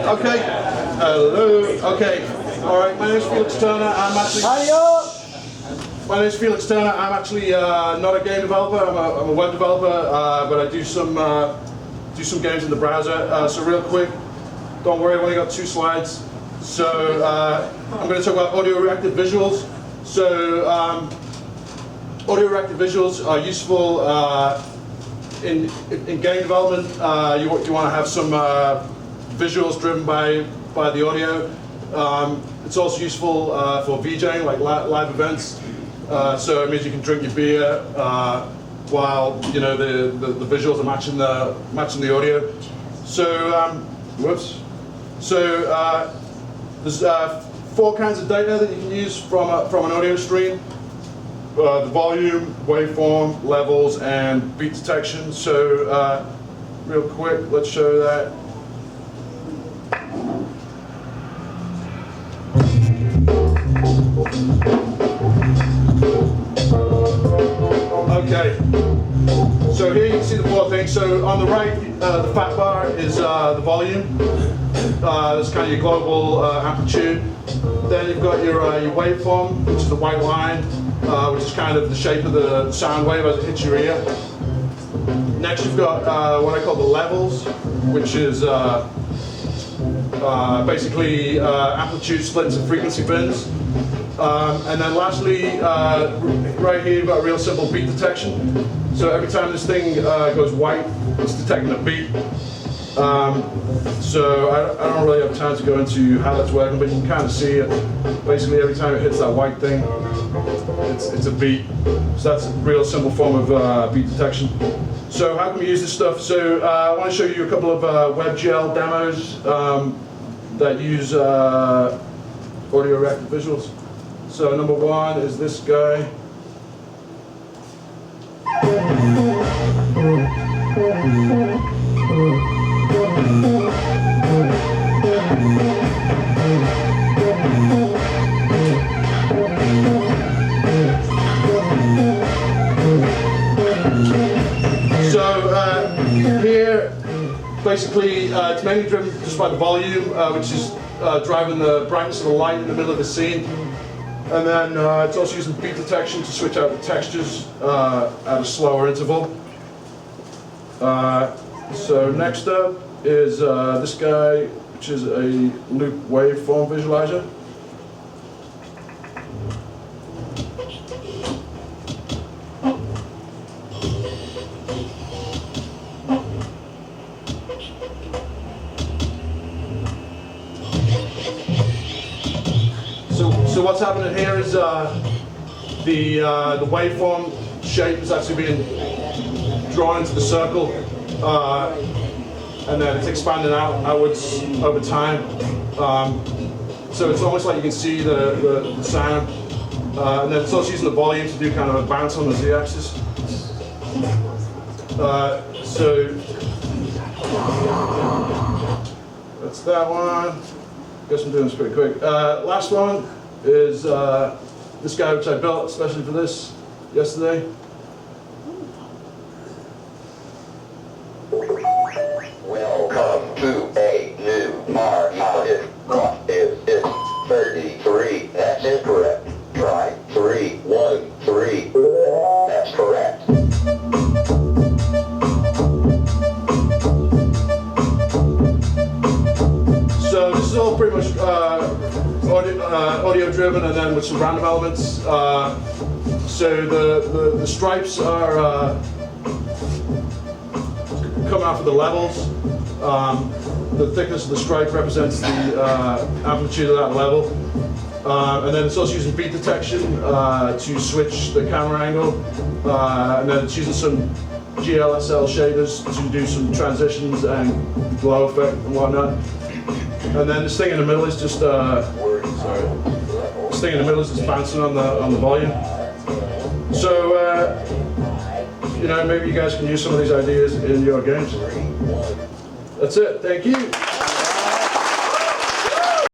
Okay. Hello. Okay. All right. My name is Felix Turner. My name is Felix Turner. I'm actually not a game developer. I'm a web developer, but I do some games in the browser. So real quick, don't worry. I've only got 2 slides. So I'm going to talk about audio reactive visuals. So audio reactive visuals are useful in game development. You want to have some visuals driven by the audio. It's also useful for VJing, like live events. So it means you can drink your beer while the visuals are matching the audio. So whoops. So there's 4 kinds of data that you can use from an audio stream. The volume, waveform, levels, and beat detection. So real quick, let's show that. Okay, so here you can see the 4 things. So on the right, the fat bar is the volume. That's kind of your global amplitude. Then you've got your waveform, which is the white line, which is kind of the shape of the sound wave as it hits your ear. Next you've got what I call the levels, which is basically amplitude splits and frequency bins. And then lastly, right here you've got real simple beat detection. So every time this thing goes white, it's detecting a beat. So I don't really have time to go into how that's working, but you can kind of see it. Basically every time it hits that white thing, it's a beat. So that's a real simple form of beat detection. So how can we use this stuff? So I want to show you a couple of WebGL demos that use audio reactive visuals. So number 1 is this guy. So here, basically, it's mainly driven just by the volume, which is driving the brightness of the light in the middle of the scene. And then it's also using beat detection to switch out the textures at a slower interval. So next up is this guy, which is a loop waveform visualizer. So what's happening here is the waveform shape is actually being drawn into the circle, and then it's expanding outwards over time. So it's almost like you can see the sound, and then it's also using the volume to do kind of a bounce on the z-axis. So that's that one. Guess I'm doing this pretty quick. Last one is this guy, which I built especially for this yesterday. Welcome to a new market. It's 33. That's incorrect. Try 313. That's correct. So this is all pretty much audio driven, and then with some random elements. So the stripes are come out for the levels. The thickness of the stripe represents the amplitude of that level. And then it's also using beat detection to switch the camera angle. And then it's using some GLSL shaders to do some transitions and glow effect and whatnot. And then this thing in the middle is just this thing in the middle is just bouncing on the volume. So maybe you guys can use some of these ideas in your games. That's it. Thank you.